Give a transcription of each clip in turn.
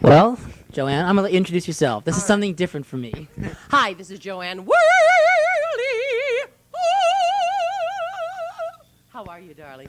Well, Joanne, I'm going to introduce yourself. This is something different for me. Hi, this is Joanne Worley. How are you, darling?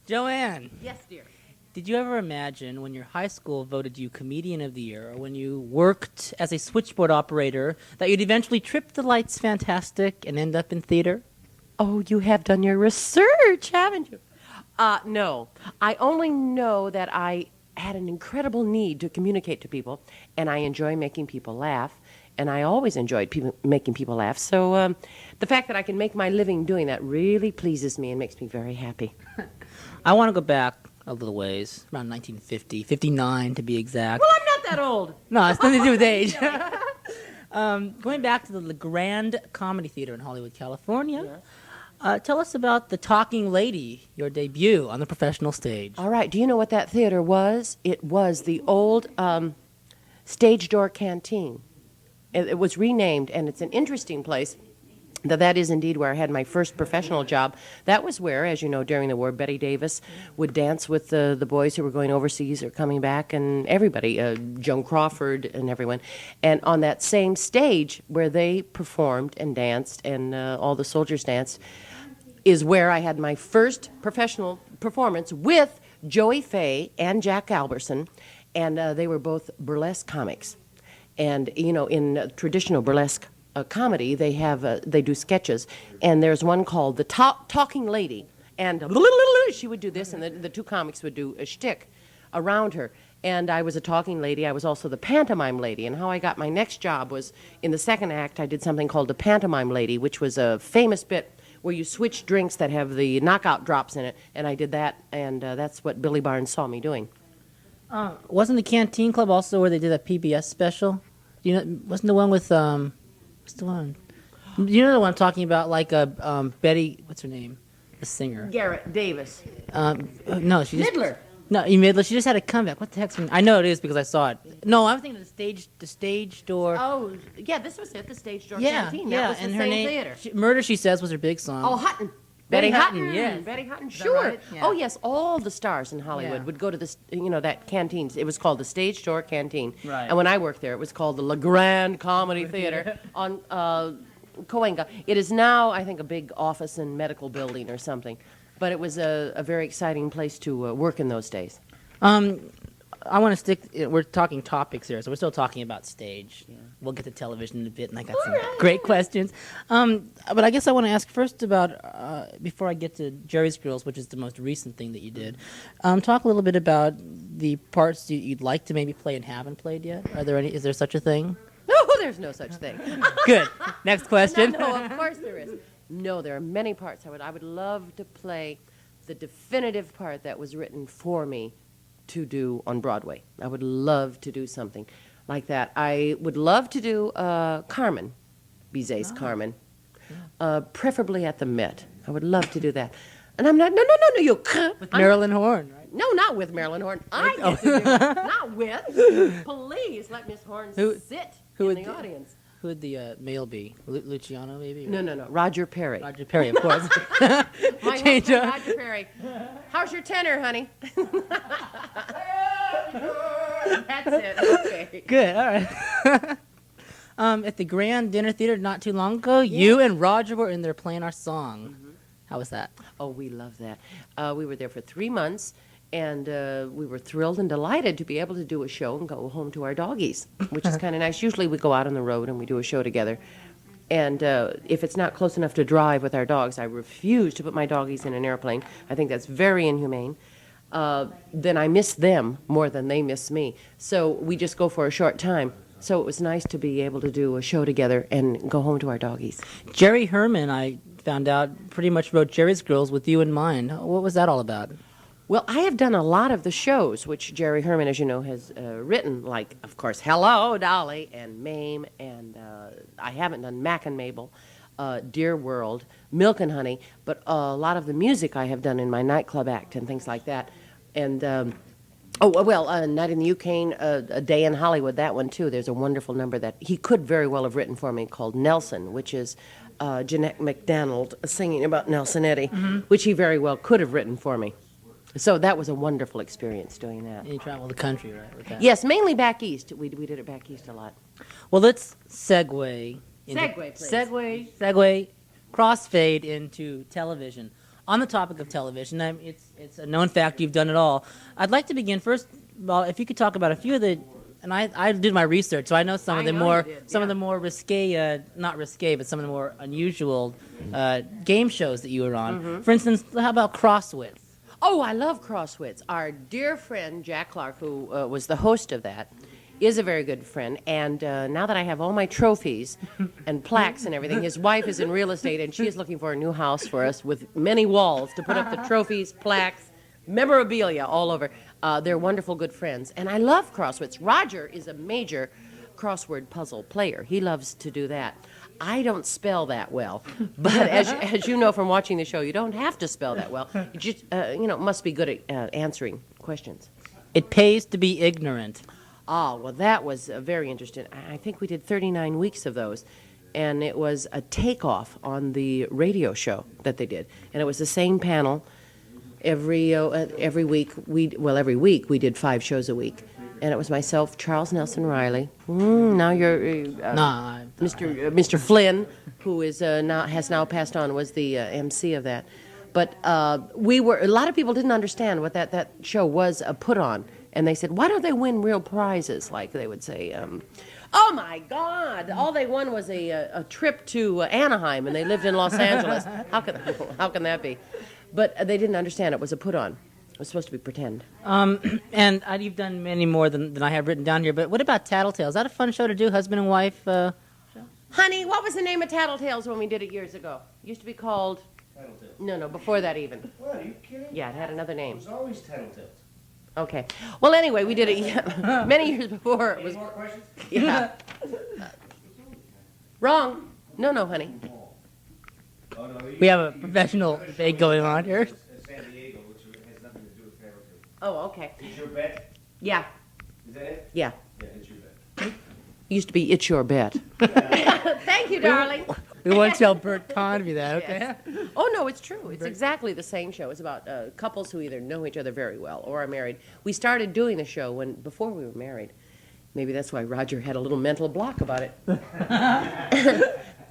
Joanne, Yes, dear. did you ever imagine when your high school voted you Comedian of the Year, or when you worked as a switchboard operator, that you'd eventually trip the lights fantastic and end up in theater? Oh, you have done your research, haven't you? No. I only know that I had an incredible need to communicate to people, and I enjoy making people laugh, and I always enjoyed making people laugh. So the fact that I can make my living doing that really pleases me and makes me very happy. I want to go back a little ways, around 1950, 59 to be exact. Well, I'm not that old. No, it's nothing to do with age. Going back to the Grand Comedy Theater in Hollywood, California. Yes. Tell us about The Talking Lady, your debut on the professional stage. All right. Do you know what that theater was? It was the old stage door canteen. It was renamed, and it's an interesting place. That is indeed where I had my first professional job. That was where, as you know, during the war, Betty Davis would dance with the boys who were going overseas or coming back, and everybody, Joan Crawford and everyone. And on that same stage where they performed and danced and all the soldiers danced is where I had my first professional performance with Joey Faye and Jack Alberson, and they were both burlesque comics. And, you know, in traditional burlesque comedy, they do sketches, and there's one called The Talking Lady, and she would do this, and the two comics would do a shtick around her. And I was a talking lady. I was also the pantomime lady, and how I got my next job was in the second act. I did something called the pantomime lady, which was a famous bit where you switch drinks that have the knockout drops in it, and I did that, and that's what Billy Barnes saw me doing. Wasn't the Canteen Club also where they did a PBS special? You know, wasn't the one with what's the one? You know the one I'm talking about, like Betty, what's her name? The singer. Garrett Davis. No, she just Midler. No, Midler. She just had a comeback. What the heck's her name? I know it is because I saw it. No, I'm thinking of the stage door. Oh, yeah, this was it, the stage door yeah, canteen. yeah, That was and the her same name, theater. Murder She Says was her big song. Oh, Hutton. Betty Betty Hutton, yes. Betty Hutton, that sure. right? Yeah. Oh, yes, all the stars in Hollywood Yeah. would go to this, that canteen. It was called the Stage Door Canteen. Right. And when I worked there, it was called the Le Grand Comedy Theater on Coenga. It is now, I think, a big office and medical building or something. But it was a very exciting place to work in those days. I want to stick. We're talking topics here, so we're still talking about stage. Yeah. We'll get to television in a bit, and I got some great questions. But I guess I want to ask first about before I get to Jerry's Girls, which is the most recent thing that you did. Talk a little bit about the parts you'd like to maybe play and haven't played yet. Are there any? Is there such a thing? No, there's no such thing. Good. Next question. No, of course there is. No, there are many parts. I would love to play the definitive part that was written for me to do on Broadway. I would love to do something like that. I would love to do Carmen, Bizet's Carmen, preferably at the Met. I would love to do that. And I'm not, no, you. With Marilyn Horne, right? No, not with Marilyn Horne. I get to do it. Not with. Please let Miss Horne sit in the audience. Who would the male be? Luciano, maybe? Or? No. Roger Perry. Roger Perry, of course. My husband, Roger Perry. How's your tenor, honey? That's it. Okay. Good. All right. At the Grand Dinner Theater not too long ago, you and Roger were in there playing our song. Mm-hmm. How was that? Oh, we love that. We were there for 3 months, and we were thrilled and delighted to be able to do a show and go home to our doggies, which is kind of nice. Usually we go out on the road and we do a show together. And if it's not close enough to drive with our dogs, I refuse to put my doggies in an airplane. I think that's very inhumane. Then I miss them more than they miss me. So we just go for a short time. So it was nice to be able to do a show together and go home to our doggies. Jerry Herman, I found out, pretty much wrote Jerry's Girls with you in mind. What was that all about? Well, I have done a lot of the shows which Jerry Herman, as you know, has written, like, of course, Hello Dolly and Mame, and I haven't done Mac and Mabel, Dear World, Milk and Honey, but a lot of the music I have done in my nightclub act and things like that. And, Night in the Ukraine, A Day in Hollywood, that one too. There's a wonderful number that he could very well have written for me called Nelson, which is Jeanette MacDonald singing about Nelson Eddy, which he very well could have written for me. So that was a wonderful experience doing that. And you travel the country, right? With that. Yes, mainly back east. We did it back east a lot. Well, let's segue. Segue, please. Segue, crossfade into television. On the topic of television, it's a known fact you've done it all. I'd like to begin first. Well, if you could talk about a few of the, and I did my research, so I know some of the more risque, not risque, but some of the more unusual game shows that you were on. Mm-hmm. For instance, how about Crosswits? Oh, I love Crosswits. Our dear friend Jack Clark, who was the host of that, is a very good friend. And now that I have all my trophies and plaques and everything, his wife is in real estate, and she is looking for a new house for us with many walls to put up the trophies, plaques, memorabilia all over. They're wonderful, good friends. And I love Crosswits. Roger is a major crossword puzzle player. He loves to do that. I don't spell that well, but as you know from watching the show, you don't have to spell that well. You just, must be good at answering questions. It pays to be ignorant. Oh, well, that was very interesting. I think we did 39 weeks of those, and it was a takeoff on the radio show that they did. And it was the same panel every week. Every week we did 5 shows a week. And it was myself, Charles Nelson Riley. Now you're Mr. Flynn, who is has now passed on, was the MC of that. But a lot of people didn't understand what that show was put on. And they said, why don't they win real prizes? Like they would say, oh my God, all they won was a trip to Anaheim, and they lived in Los Angeles. How can that be? But they didn't understand it was a put on. It was supposed to be pretend. And you've done many more than I have written down here. But what about Tattletale? Is that a fun show to do, husband and wife? Honey, what was the name of Tattletales when we did it years ago? It used to be called... Tattletales. No, before that even. What, are you kidding? Yeah, it had another name. It was always Tattletales. Okay. Well, anyway, we did it many years before. It Any was. more questions? Yeah. Wrong. No, honey. Oh, no, We have a professional debate going on here. San Diego, which has nothing to do with Tattletales. Oh, okay. It's your bet? Yeah. Is that it? Yeah. Yeah, it's your bet. Used to be It's Your Bet. Thank you, darling. We won't tell Bert Convy that, okay? Yes. Oh, no, it's true. It's exactly the same show. It's about couples who either know each other very well or are married. We started doing the show before we were married. Maybe that's why Roger had a little mental block about it.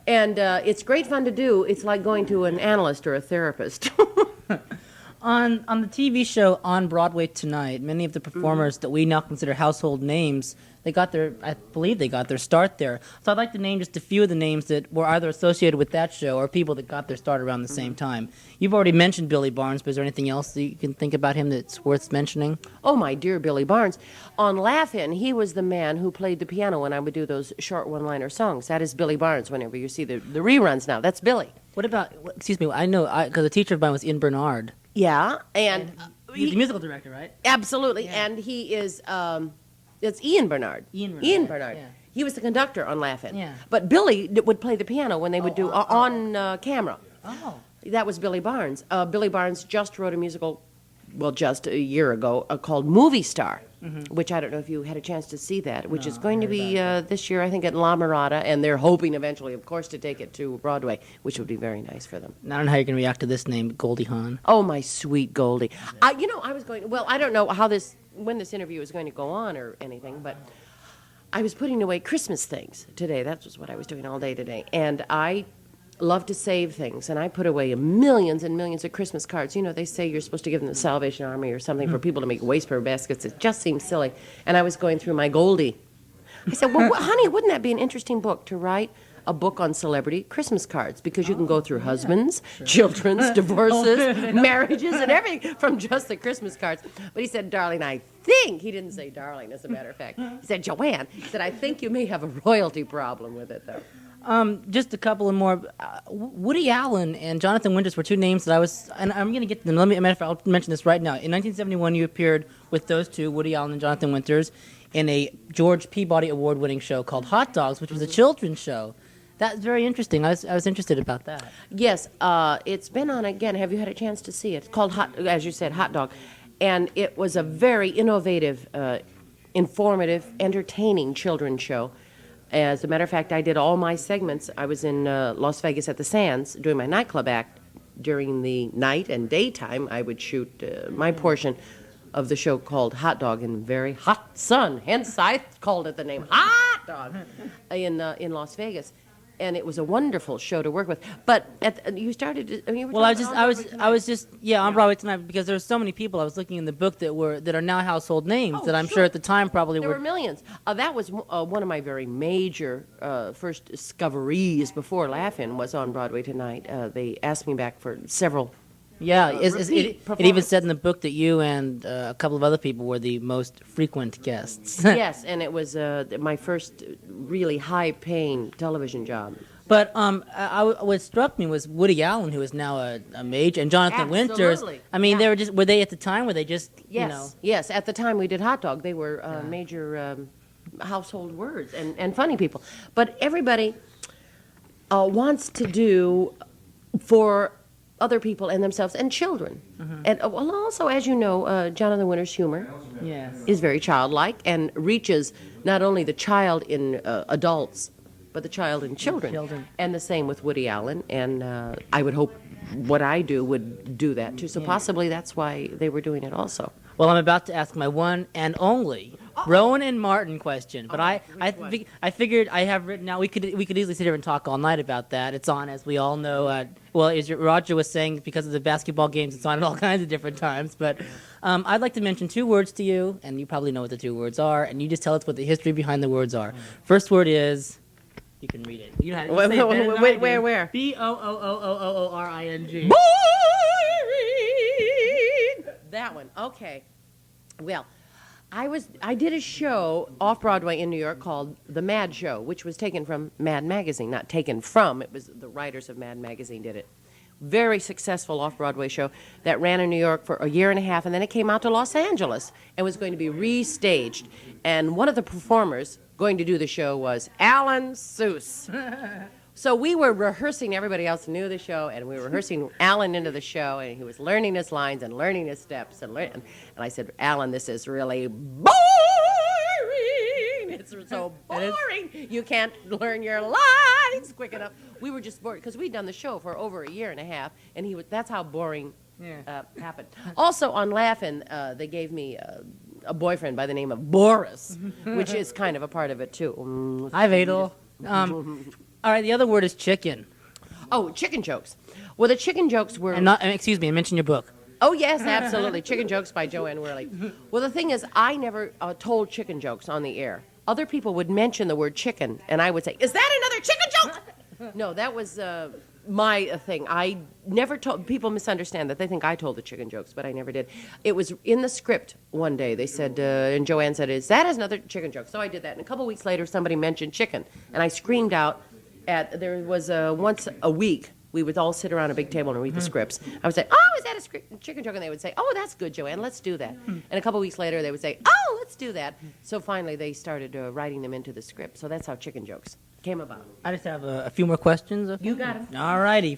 And it's great fun to do. It's like going to an analyst or a therapist. On the TV show On Broadway Tonight, many of the performers that we now consider household names, I believe they got their start there. So I'd like to name just a few of the names that were either associated with that show or people that got their start around the same time. You've already mentioned Billy Barnes, but is there anything else that you can think about him that's worth mentioning? Oh, my dear Billy Barnes. On Laugh-In, he was the man who played the piano when I would do those short one-liner songs. That is Billy Barnes whenever you see the reruns now. That's Billy. What about, excuse me, I know, because a teacher of mine was Ian Bernard. Yeah, and... He's the musical director, right? Absolutely, Yeah. and he is... it's Ian Bernard. Ian Bernard. Yeah. Yeah. He was the conductor on Laugh-In. Yeah. But Billy would play the piano when they would do on camera. Oh. That was Billy Barnes. Billy Barnes just wrote a musical, well, just a year ago, called Movie Star, which I don't know if you had a chance to see that, which is going to be this year, I think, at La Mirada, and they're hoping eventually, of course, to take it to Broadway, which would be very nice for them. I don't know how you're going to react to this name, Goldie Hawn. Oh, my sweet Goldie. I was going, well, I don't know when this interview is going to go on or anything, but I was putting away Christmas things today. That was what I was doing all day today. And I love to save things, and I put away millions and millions of Christmas cards. You know, they say you're supposed to give them the Salvation Army or something for people to make wastepaper baskets. It just seems silly. And I was going through my Goldie. I said, well, honey, wouldn't that be an interesting book to write? A book on celebrity Christmas cards, because you can go through husbands, children's, divorces, marriages, and everything from just the Christmas cards. But he said, darling, I think, he didn't say darling, as a matter of fact. He said, Joanne, he said, I think you may have a royalty problem with it, though. Just a couple of more. Woody Allen and Jonathan Winters were two names that I was, and I'm going to get to them. I'll mention this right now. In 1971, you appeared with those two, Woody Allen and Jonathan Winters, in a George Peabody Award-winning show called Hot Dogs, which was a children's show. That's very interesting. I was interested about that. Yes, it's been on again. Have you had a chance to see it? It's called, as you said, Hot Dog. And it was a very innovative, informative, entertaining children's show. As a matter of fact, I did all my segments. I was in Las Vegas at the Sands doing my nightclub act during the night and daytime, I would shoot my portion of the show called Hot Dog in very hot sun. Hence, I called it the name Hot Dog in Las Vegas. And it was a wonderful show to work with. But you started. You were Well, talking about I was just on Broadway tonight because there's so many people. I was looking in the book that are now household names Oh, that I'm sure. sure at the time probably There were. were millions. That was one of my very major first discoveries before Laugh-In was on Broadway tonight. They asked me back for several. Yeah, repeat it even performance. said in the book that you and a couple of other people were the most frequent guests. Yes, and it was my first really high-paying television job. But what struck me was Woody Allen, who is now a major, and Jonathan Winters. Absolutely. I mean, Yeah. were they at the time? Were they just Yes, yes. At the time we did Hot Dog, they were major household words and funny people. But everybody wants to do for other people and themselves and children. And well, also, as you know, Jonathan Winters' humor Yes. is very childlike and reaches not only the child in adults, but the child in children. And the same with Woody Allen. And I would hope what I do would do that too. So possibly that's why they were doing it also. Well, I'm about to ask my one and only Rowan and Martin question, but I figured I have written out. We could easily sit here and talk all night about that. It's on, as we all know. Well, as Roger was saying, because of the basketball games, it's on at all kinds of different times. But I'd like to mention two words to you, and you probably know what the two words are, and you just tell us what the history behind the words are. First word is. You can read it. You know how to say it better than I do. Where? Booring. That one. Okay. Well, I did a show off Broadway in New York called The Mad Show, which was taken from Mad Magazine. Not taken from, it was the writers of Mad Magazine did it. Very successful off-Broadway show that ran in New York for a year and a half, and then it came out to Los Angeles and was going to be restaged. And one of the performers going to do the show was Alan Seuss. So we were rehearsing, everybody else knew the show, and we were rehearsing Alan into the show, and he was learning his lines and learning his steps. And I said, Alan, this is really boring. It's so boring. You can't learn your lines quick enough. We were just bored, because we'd done the show for over a year and a half, and that's how boring happened. Also, on Laugh-In, they gave me a boyfriend by the name of Boris, which is kind of a part of it, too. Hi, Vadel. All right, the other word is chicken. Oh, chicken jokes. Well, the chicken jokes were... Excuse me, I mentioned your book. Oh, yes, absolutely. Chicken Jokes by Joanne Worley. Well, the thing is, I never told chicken jokes on the air. Other people would mention the word chicken, and I would say, is that another chicken joke? No, that was my thing. I never told... People misunderstand that. They think I told the chicken jokes, but I never did. It was in the script one day. They said, and Joanne said, is that another chicken joke? So I did that, and a couple weeks later, somebody mentioned chicken, and I screamed out there was once a week, we would all sit around a big table and read the scripts. I would say, oh, is that a chicken joke? And they would say, oh, that's good, Joanne, let's do that. And a couple weeks later, they would say, oh, let's do that. So finally, they started writing them into the script. So that's how chicken jokes came about. I just have a few more questions. Okay? You got 'em. All righty.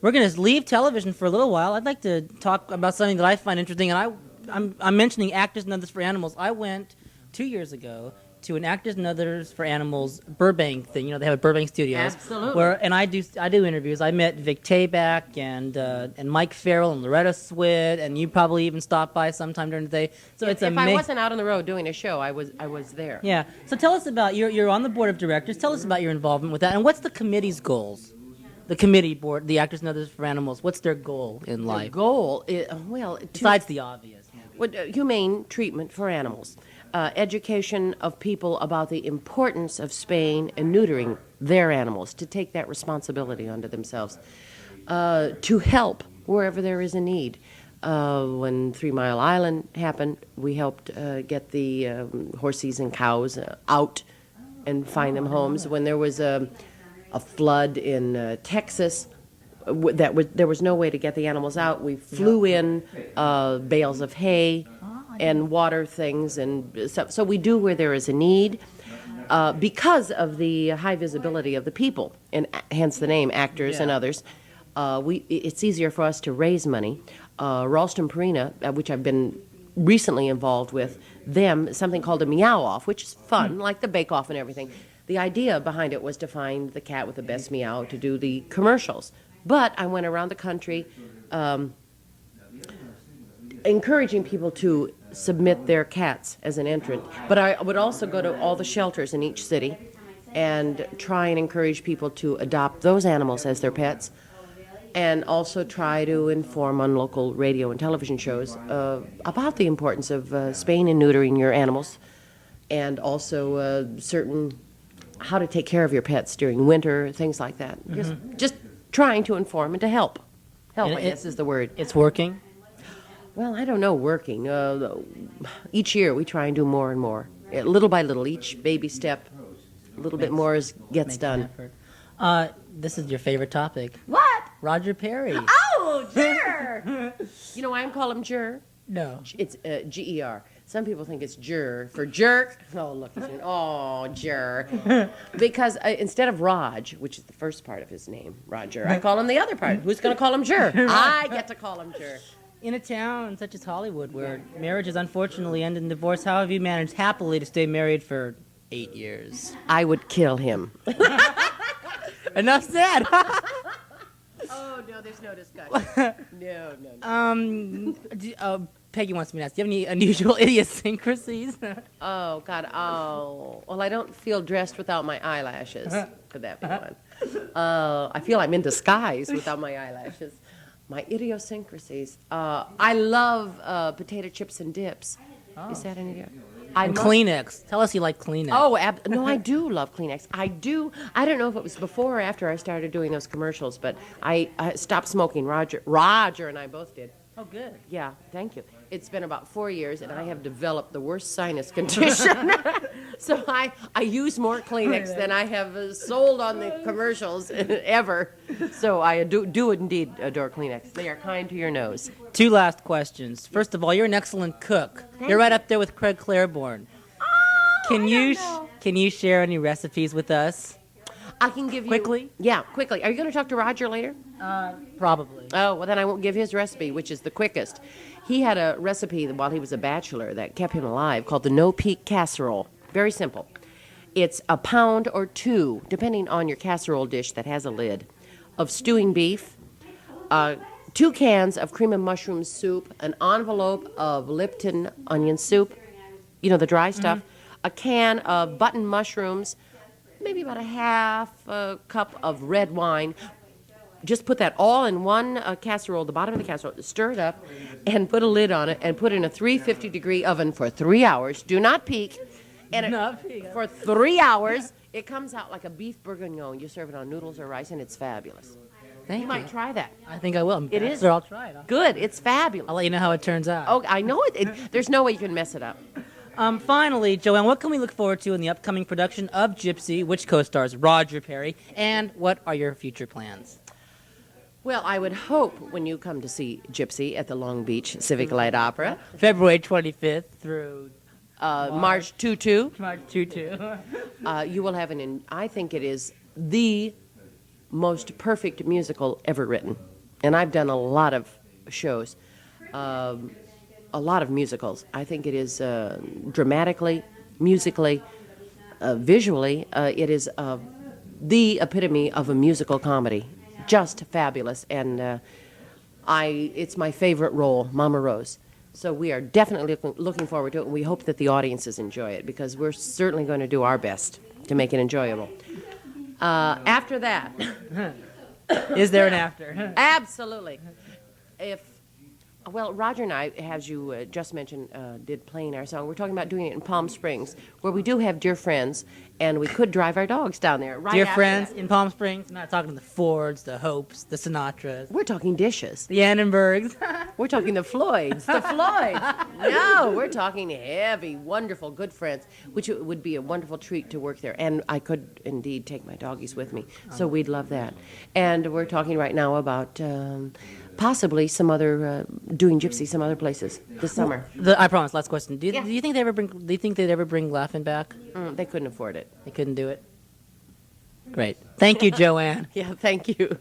We're going to leave television for a little while. I'd like to talk about something that I find interesting, and I'm mentioning Actors and Others for Animals. I went 2 years ago to an Actors and Others for Animals Burbank thing. You know, they have a Burbank Studios. Absolutely. And I do interviews. I met Vic Tayback and Mike Farrell and Loretta Swit, and you probably even stopped by sometime during the day. So it's If I amazing. wasn't out on the road doing a show, I was there. Yeah. So tell us about you're on the board of directors. Tell us about your involvement with that, and what's the committee's goals? The committee board, the Actors and Others for Animals. What's their goal in The life goal, besides the obvious? humane treatment for animals. Education of people about the importance of spaying and neutering their animals, to take that responsibility onto themselves, to help wherever there is a need. When 3 Mile Island happened, we helped get the horses and cows out and find them homes. When there was a flood in Texas, there was no way to get the animals out, we flew in bales of hay and water things, and so we do where there is a need, because of the high visibility of the people, and hence the name Actors and Others. It's easier for us to raise money. Ralston Purina, which I've been recently involved with, something called a meow off, which is fun, like the bake off and everything. The idea behind it was to find the cat with the best meow to do the commercials. But I went around the country encouraging people to submit their cats as an entrant. But I would also go to all the shelters in each city and try and encourage people to adopt those animals as their pets, and also try to inform on local radio and television shows about the importance of spaying and neutering your animals, and also certain how to take care of your pets during winter, things like that. Just trying to inform and to help. Help, I guess, is the word. It's working. Well, I don't know, working. Each year we try and do more and more. Little by little, each baby step, a little bit more gets done. This is your favorite topic. What? Roger Perry. Oh, Jer! You know why I call him Jer? No. It's G-E-R. Some people think it's Jer for jerk. Oh, look. Oh, Jer. Because instead of Raj, which is the first part of his name, Roger, I call him the other part. Who's going to call him Jer? I get to call him Jer. In a town such as Hollywood, where marriages unfortunately end in divorce, how have you managed happily to stay married for 8 years? I would kill him. Enough said. Oh, no, there's no discussion. No. Peggy wants me to ask, do you have any unusual idiosyncrasies? Oh, God. Oh. Well, I don't feel dressed without my eyelashes. Could that be one? I feel I'm in disguise without my eyelashes. My idiosyncrasies. I love potato chips and dips. Oh. Is that an idiot? And Kleenex. Tell us you like Kleenex. Oh, no, I do love Kleenex. I do. I don't know if it was before or after I started doing those commercials, but I stopped smoking. Roger and I both did. Oh, good. Yeah, thank you. It's been about 4 years, and I have developed the worst sinus condition. So I use more Kleenex than I have sold on the commercials ever. So I do indeed adore Kleenex. They are kind to your nose. 2 last questions. First of all, you're an excellent cook. You're right up there with Craig Claiborne. Oh, Can you share any recipes with us? I can give you... Quickly? Yeah, quickly. Are you going to talk to Roger later? Probably. Oh, well, then I won't give his recipe, which is the quickest. He had a recipe while he was a bachelor that kept him alive called the no-peak casserole. Very simple. It's a pound or 2, depending on your casserole dish that has a lid, of stewing beef, 2 cans of cream and mushroom soup, an envelope of Lipton onion soup, you know, the dry stuff, a can of button mushrooms, maybe about a half cup of red wine. Just put that all in one casserole, the bottom of the casserole, stir it up, and put a lid on it, and put in a 350-degree oven for 3 hours. Do not peek. And for 3 hours, it comes out like a beef bourguignon. You serve it on noodles or rice, and it's fabulous. Thank you. Might try that. I think I will. It is. Sure, I'll try it. Good. It's fabulous. I'll let you know how it turns out. Oh, I know it. There's no way you can mess it up. Finally, Joanne, what can we look forward to in the upcoming production of Gypsy, which co-stars Roger Perry, and what are your future plans? Well, I would hope when you come to see Gypsy at the Long Beach Civic Light Opera, February 25th through March 22, March 22. You will have I think it is the most perfect musical ever written. And I've done a lot of shows, a lot of musicals. I think it is dramatically, musically, visually, it is the epitome of a musical comedy. Just fabulous, and it's my favorite role, Mama Rose. So we are definitely looking forward to it, and we hope that the audiences enjoy it, because we're certainly going to do our best to make it enjoyable. After that... Is there an after? Absolutely. Well, Roger and I, as you just mentioned, did playing our song. We're talking about doing it in Palm Springs, where we do have dear friends, and we could drive our dogs down there. Right dear after friends that. in Palm Springs. I'm not talking the Fords, the Hopes, the Sinatras. We're talking dishes. The Annenbergs. We're talking the Floyds. The Floyds. No, we're talking heavy, wonderful, good friends, which it would be a wonderful treat to work there. And I could indeed take my doggies with me, so we'd love that. And we're talking right now about... possibly some other doing Gypsy some other places this summer. I promise. Last question. Do you think they'd ever bring Laugh-In back? They couldn't afford it. They couldn't do it. Great. Thank you, Joanne. Yeah, thank you.